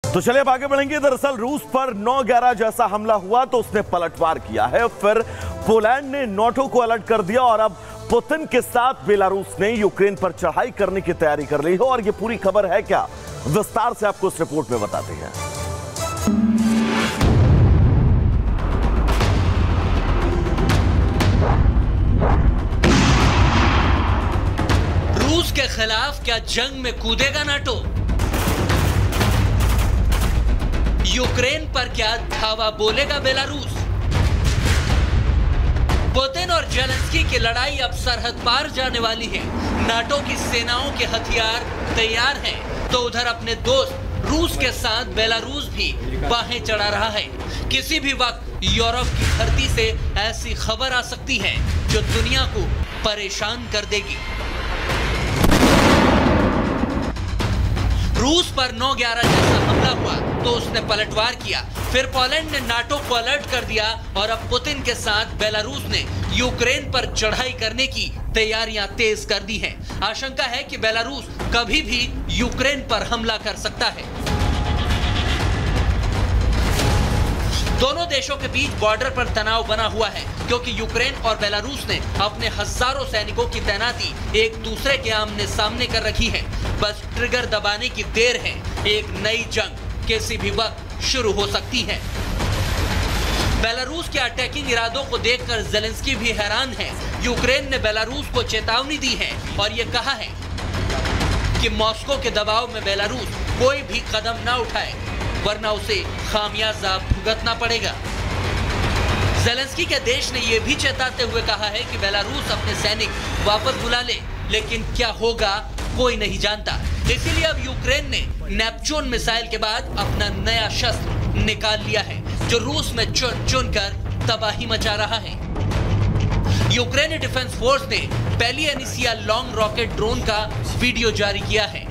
तो चलिए अब आगे बढ़ेंगे। दरअसल रूस पर 9/11 जैसा हमला हुआ तो उसने पलटवार किया है। फिर पोलैंड ने नाटो को अलर्ट कर दिया और अब पुतिन के साथ बेलारूस ने यूक्रेन पर चढ़ाई करने की तैयारी कर ली है। और ये पूरी खबर है क्या, विस्तार से आपको इस रिपोर्ट में बताते हैं। रूस के खिलाफ क्या जंग में कूदेगा नाटो? यूक्रेन पर क्या धावा बोलेगा बेलारूस? पुतिन और जेलेंस्की की लड़ाई अब सरहद पार जाने वाली है। नाटो की सेनाओं के हथियार तैयार हैं, तो उधर अपने दोस्त रूस के साथ बेलारूस भी बाहें चढ़ा रहा है। किसी भी वक्त यूरोप की धरती से ऐसी खबर आ सकती है जो दुनिया को परेशान कर देगी। रूस पर 9/11 जैसा हमला हुआ तो उसने पलटवार किया। फिर पोलैंड ने नाटो को अलर्ट कर दिया और अब पुतिन के साथ बेलारूस ने यूक्रेन पर चढ़ाई करने की तैयारियां तेज कर दी हैं। आशंका है कि बेलारूस कभी भी यूक्रेन पर हमला कर सकता है। दोनों देशों के बीच बॉर्डर पर तनाव बना हुआ है क्योंकि यूक्रेन और बेलारूस ने अपने हजारों सैनिकों की तैनाती एक दूसरे के आमने सामने कर रखी है। बस ट्रिगर दबाने की देर है। एक नई जंग किसी भी वक्त शुरू हो सकती है। बेलारूस के अटैकिंग इरादों को देखकर जेलेंस्की भी हैरान है। यूक्रेन ने बेलारूस को चेतावनी दी है और यह कहा है कि मॉस्को के दबाव में बेलारूस कोई भी कदम ना उठाए, वरना उसे खामियाजा भुगतना पड़ेगा। जेलेंस्की के देश ने यह भी चेताते हुए कहा है कि बेलारूस अपने सैनिक वापस बुला ले, लेकिन क्या होगा कोई नहीं जानता। इसीलिए अब यूक्रेन ने नेपच्यून मिसाइल के बाद अपना नया शस्त्र निकाल लिया है, जो रूस में चुन चुन कर तबाही मचा रहा है। यूक्रेनी डिफेंस फोर्स ने पेलियनिसिया लॉन्ग रॉकेट ड्रोन का वीडियो जारी किया है।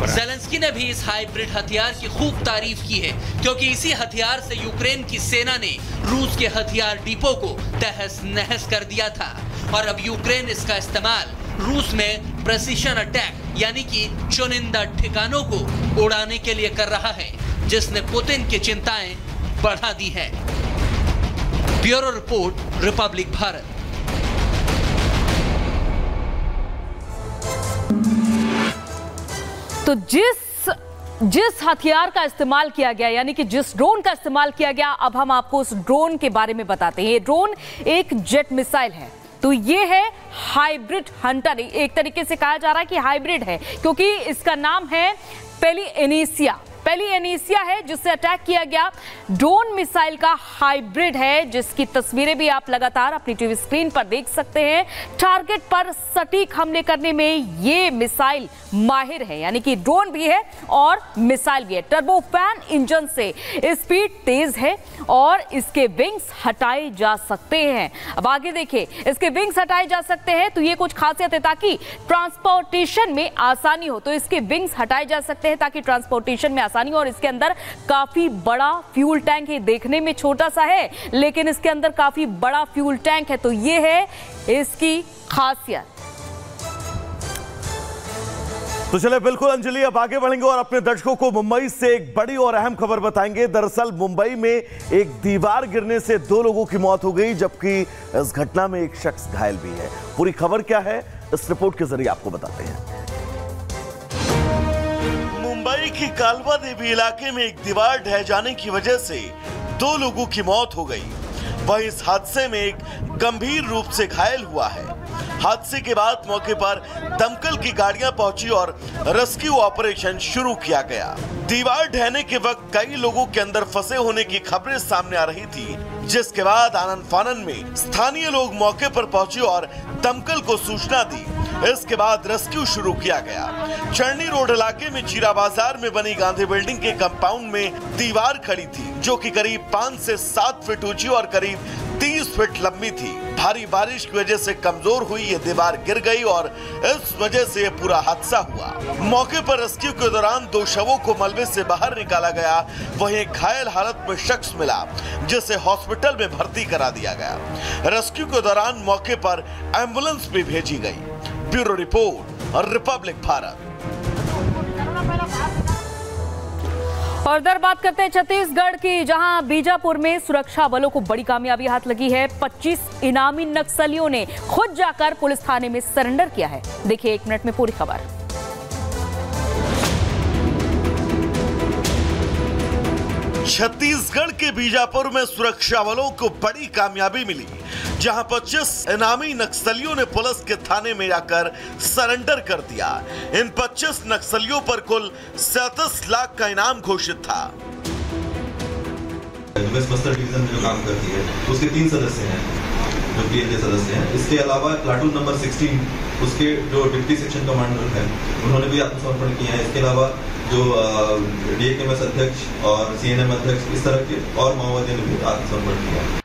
जेलेंस्की ने भी इस हाइब्रिड हथियार की खूब तारीफ की है क्योंकि इसी हथियार से यूक्रेन की सेना ने रूस के हथियार डिपो को तहस नहस कर दिया था और अब यूक्रेन इसका इस्तेमाल रूस में प्रेसिशन अटैक यानी कि चुनिंदा ठिकानों को उड़ाने के लिए कर रहा है, जिसने पुतिन की चिंताएं बढ़ा दी है। Bureau report, Republic Bharat. तो जिस हथियार का इस्तेमाल किया गया, यानी कि जिस ड्रोन का इस्तेमाल किया गया, अब हम आपको उस ड्रोन के बारे में बताते हैं। ये ड्रोन एक जेट मिसाइल है। तो ये है हाइब्रिड हंटर। एक तरीके से कहा जा रहा है कि हाइब्रिड है क्योंकि इसका नाम है पेलियनिसिया है, जिससे अटैक किया गया ड्रोन मिसाइल का हाइब्रिड है, जिसकी तस्वीरें भी आप लगातार अपनी टीवी स्क्रीन पर देख सकते हैं। टारगेट पर सटीक हमले करने में ये मिसाइल माहिर है, यानी कि ड्रोन भी है और मिसाइल भी है। टर्बोफैन इंजन से स्पीड तेज है और इसके विंग्स हटाए जा सकते हैं। अब आगे देखिए, इसके विंग्स हटाए जा सकते हैं तो ये कुछ खासियत है ताकि ट्रांसपोर्टेशन में आसानी हो। तो इसके विंग्स हटाए जा सकते हैं ताकि ट्रांसपोर्टेशन में आसानी हो। और इसके अंदर काफी बड़ा फ्यूल टैंक है। देखने में छोटा सा है लेकिन इसके अंदर काफी बड़ा फ्यूल टैंक है। तो ये है इसकी खासियत। तो चले बिल्कुल अंजलि, अब आगे बढ़ेंगे और अपने दर्शकों को मुंबई से एक बड़ी और अहम खबर बताएंगे। दरअसल मुंबई में एक दीवार गिरने से 2 लोगों की मौत हो गई, जबकि इस घटना में एक शख्स घायल भी है। पूरी खबर क्या है, इस रिपोर्ट के जरिए आपको बताते हैं। मुंबई की कालवा देवी इलाके में एक दीवार ढह जाने की वजह से 2 लोगों की मौत हो गई। वहीं इस हादसे में एक गंभीर रूप से घायल हुआ है। हादसे के बाद मौके पर दमकल की गाड़ियां पहुंची और रेस्क्यू ऑपरेशन शुरू किया गया। दीवार ढहने के वक्त कई लोगों के अंदर फंसे होने की खबरें सामने आ रही थी, जिसके बाद आनन फानन में स्थानीय लोग मौके पर पहुंचे और दमकल को सूचना दी। इसके बाद रेस्क्यू शुरू किया गया। चरनी रोड इलाके में चीरा बाजार में बनी गांधी बिल्डिंग के कंपाउंड में दीवार खड़ी थी, जो कि करीब 5 से 7 फीट ऊंची और करीब 30 फीट लंबी थी। भारी बारिश की वजह से कमजोर हुई ये दीवार गिर गई और इस वजह से पूरा हादसा हुआ। मौके पर रेस्क्यू के दौरान 2 शवों को मलबे से बाहर निकाला गया। वहीं घायल हालत में शख्स मिला, जिसे हॉस्पिटल में भर्ती करा दिया गया। रेस्क्यू के दौरान मौके पर एम्बुलेंस भी भेजी गई। ब्यूरो रिपोर्ट और रिपब्लिक भारत। और इधर बात करते हैं छत्तीसगढ़ की, जहां बीजापुर में सुरक्षा बलों को बड़ी कामयाबी हाथ लगी है। 25 इनामी नक्सलियों ने खुद जाकर पुलिस थाने में सरेंडर किया है। देखिए 1 मिनट में पूरी खबर। छत्तीसगढ़ के बीजापुर में सुरक्षा बलों को बड़ी कामयाबी मिली, जहां 25 इनामी नक्सलियों ने पुलिस के थाने में जाकर सरेंडर कर दिया। इन 25 नक्सलियों पर कुल 37 लाख का इनाम घोषित था। वेस्ट बस्तर डिवीजन में जो काम करती है उसके 3 सदस्य हैं जो पीएल सदस्य हैं। इसके अलावा प्लाटून नंबर 16 उसके जो डिप्टी सेक्शन कमांडर हैं उन्होंने भी आत्मसमर्पण किया है। इसके अलावा जो डीएकेएमएस अध्यक्ष और सीएनएम अध्यक्ष इस तरह के और माओवादियों ने भी आत्मसमर्पण किया।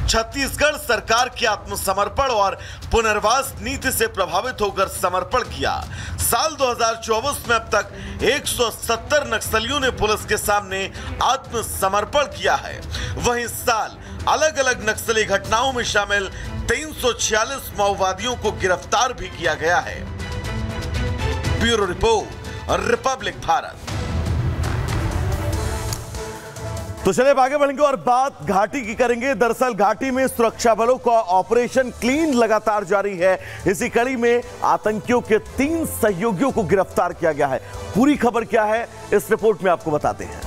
छत्तीसगढ़ सरकार के आत्मसमर्पण और पुनर्वास नीति से प्रभावित होकर समर्पण किया। साल 2024 में अब तक 170 नक्सलियों ने पुलिस के सामने आत्मसमर्पण किया है। वहीं इस साल अलग अलग नक्सली घटनाओं में शामिल 346 माओवादियों को गिरफ्तार भी किया गया है। Bureau report, Republic Bharat. तो चलिए आगे बढ़ेंगे और बात घाटी की करेंगे। दरअसल घाटी में सुरक्षा बलों का ऑपरेशन क्लीन लगातार जारी है। इसी कड़ी में आतंकियों के 3 सहयोगियों को गिरफ्तार किया गया है। पूरी खबर क्या है इस रिपोर्ट में आपको बताते हैं।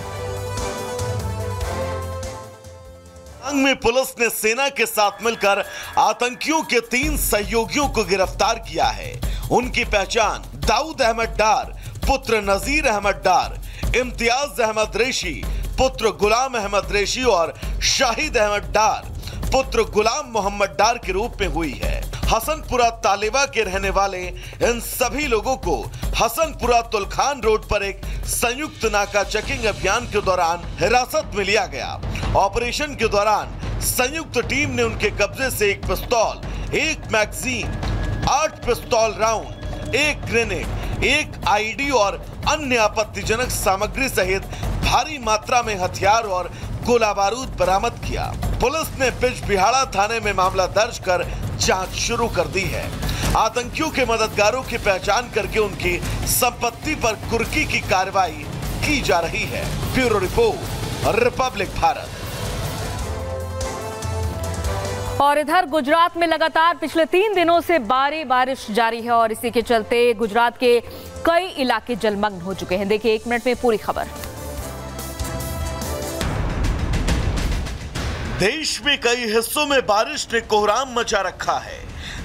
में पुलिस ने सेना के साथ मिलकर आतंकियों के 3 सहयोगियों को गिरफ्तार किया है। उनकी पहचान दाऊद अहमद डार पुत्र नजीर अहमद डार, इम्तियाज अहमद रेशी पुत्र गुलाम अहमद रेशी और शाहिद अहमद डार पुत्र गुलाम मोहम्मद डार के रूप में हुई है। हसनपुरा तालेबा के रहने वाले इन सभी लोगों को हसनपुरा तुलखान रोड पर एक संयुक्त नाका चेकिंग अभियान के दौरान हिरासत में लिया गया। ऑपरेशन के दौरान संयुक्त टीम ने उनके कब्जे से 1 पिस्तौल, 1 मैगजीन, 8 पिस्तौल राउंड, 1 ग्रेनेड, 1 आईडी और अन्य आपत्तिजनक सामग्री सहित भारी मात्रा में हथियार और गोला बारूद बरामद किया। पुलिस ने बिजबिहाड़ा थाने में मामला दर्ज कर जांच शुरू कर दी है। आतंकियों के मददगारों की पहचान करके उनकी संपत्ति पर कुर्की की कार्रवाई की जा रही है। Bureau report, Republic Bharat. और इधर गुजरात में लगातार पिछले 3 दिनों से भारी बारिश जारी है और इसी के चलते गुजरात के कई इलाके जलमग्न हो चुके हैं। देखिए 1 मिनट में पूरी खबर। देश में कई हिस्सों में बारिश ने कोहराम मचा रखा है,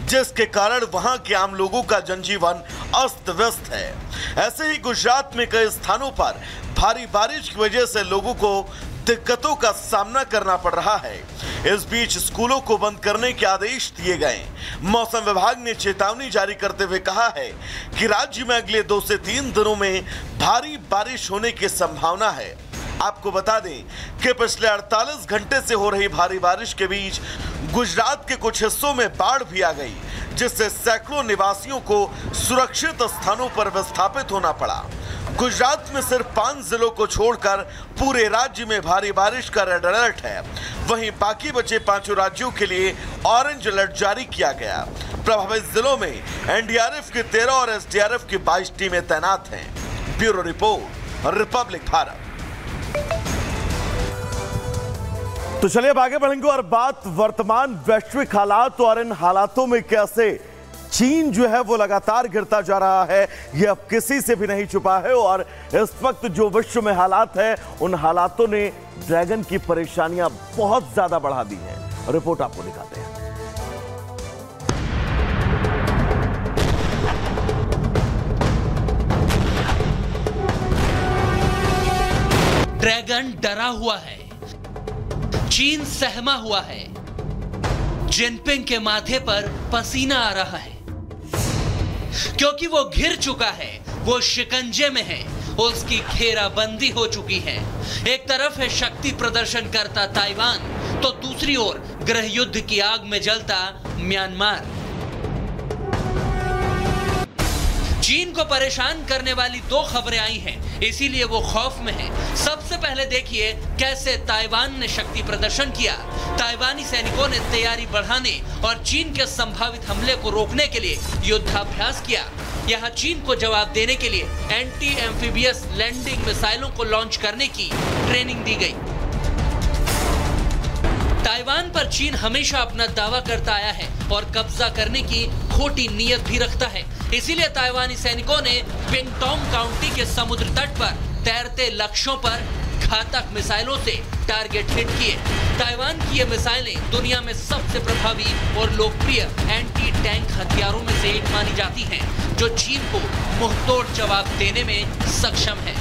जिसके कारण वहां के आम लोगों का जनजीवन अस्त व्यस्त है। ऐसे ही गुजरात में कई स्थानों पर भारी बारिश की वजह से लोगों को दिक्कतों का सामना करना पड़ रहा है। इस बीच स्कूलों को बंद करने के आदेश दिए गए। मौसम विभाग ने चेतावनी जारी करते हुए कहा है कि राज्य में अगले 2 से 3 दिनों में भारी बारिश होने की संभावना है। आपको बता दें कि पिछले 48 घंटे से हो रही भारी बारिश के बीच गुजरात के कुछ हिस्सों में बाढ़ भी आ गई, जिससे सैकड़ों निवासियों को सुरक्षित स्थानों पर विस्थापित होना पड़ा। गुजरात में सिर्फ 5 जिलों को छोड़कर पूरे राज्य में भारी बारिश का रेड अलर्ट है। वहीं बाकी बचे 5 राज्यों के लिए ऑरेंज अलर्ट जारी किया गया। प्रभावित जिलों में एनडीआरएफ की 13 और एसडीआरएफ की 22 टीमें तैनात हैं। Bureau report, Republic Bharat. तो चलिए अब आगे बढ़ेंगे और बात वर्तमान वैश्विक हालात और इन हालातों में कैसे चीन जो है वो लगातार गिरता जा रहा है, ये अब किसी से भी नहीं छुपा है। और इस वक्त जो विश्व में हालात है, उन हालातों ने ड्रैगन की परेशानियां बहुत ज्यादा बढ़ा दी हैं। रिपोर्ट आपको दिखाते हैं। ड्रैगन डरा हुआ है, चीन सहमा हुआ है, जिनपिंग के माथे पर पसीना आ रहा है क्योंकि वो घिर चुका है, वो शिकंजे में है, उसकी घेराबंदी हो चुकी है। एक तरफ है शक्ति प्रदर्शन करता ताइवान, तो दूसरी ओर गृह युद्ध की आग में जलता म्यांमार। चीन को परेशान करने वाली 2 खबरें आई हैं, इसीलिए वो खौफ में है। सबसे पहले देखिए कैसे ताइवान ने शक्ति प्रदर्शन किया। ताइवानी सैनिकों ने तैयारी बढ़ाने और चीन के संभावित हमले को रोकने के लिए युद्धाभ्यास किया। यहाँ चीन को जवाब देने के लिए एंटी एम्फीबियस लैंडिंग मिसाइलों को लॉन्च करने की ट्रेनिंग दी गई। ताइवान पर चीन हमेशा अपना दावा करता आया है और कब्जा करने की खोटी नीयत भी रखता है। इसीलिए ताइवानी सैनिकों ने पिंगटोंग काउंटी के समुद्र तट पर तैरते लक्ष्यों पर घातक मिसाइलों से टारगेट हिट किए। ताइवान की ये मिसाइलें दुनिया में सबसे प्रभावी और लोकप्रिय एंटी टैंक हथियारों में से एक मानी जाती हैं, जो चीन को मुंहतोड़ जवाब देने में सक्षम है।